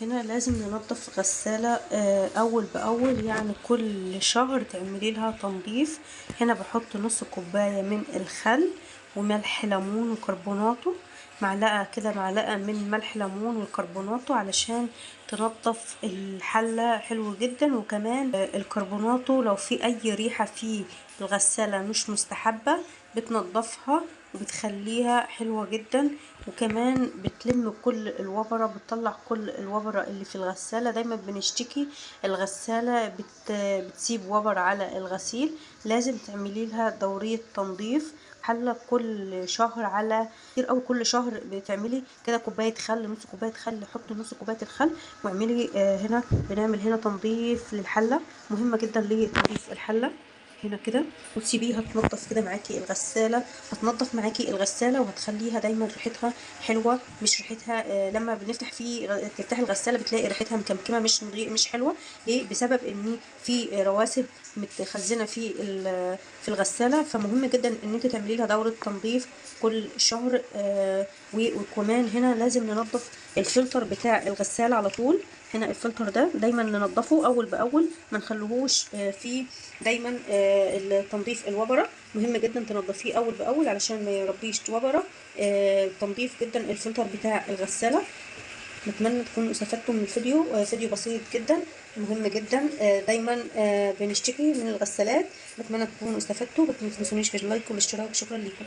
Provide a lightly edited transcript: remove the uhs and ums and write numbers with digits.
هنا لازم ننظف غسالة اول باول، يعني كل شهر تعملي لها تنظيف. هنا بحط نص كوباية من الخل وملح ليمون وكربوناته، معلقة كده، معلقة من ملح ليمون وكربوناته علشان تنظف الحلة حلو جدا. وكمان الكربوناته لو في اي ريحة في الغسالة مش مستحبة بتنضفها وبتخليها حلوة جدا. وكمان بتلم كل الوبرة، بتطلع كل الوبرة اللي في الغسالة. دايما بنشتكي الغسالة بتسيب وبر على الغسيل، لازم تعملي لها دورية تنظيف حلة كل شهر. على كتير اوي كل شهر بتعملي كده كوباية خل، نص كوباية خل، حطي نص كوباية الخل واعملي هنا بنعمل هنا تنظيف للحلة، مهمة جدا لتنظيف الحلة. هنا كده وتسيبيها تنضف كده معاكي الغسالة، هتنضف معاكي الغسالة وهتخليها دايما ريحتها حلوة. مش ريحتها لما بنفتح تفتحي الغسالة بتلاقي ريحتها مكمكمة، مش حلوة. ليه؟ بسبب ان في رواسب متخزنة في الغسالة. فمهم جدا ان انت تعملي لها دورة تنظيف كل شهر. وكمان هنا لازم ننظف الفلتر بتاع الغسالة على طول. هنا الفلتر ده دايما ننضفه اول باول، ما نخلوهوش فيه دايما التنظيف الوبرة. مهم جدا تنضفيه اول باول علشان ما يربيش وبرة. تنظيف جدا الفلتر بتاع الغسالة. نتمنى تكونوا استفدتوا من الفيديو، فيديو بسيط جدا مهم جدا. دايما بنشتكي من الغسالات. نتمنى تكونوا استفدتوا، ما تنسونيش في اللايك والاشتراك. شكرا لكم.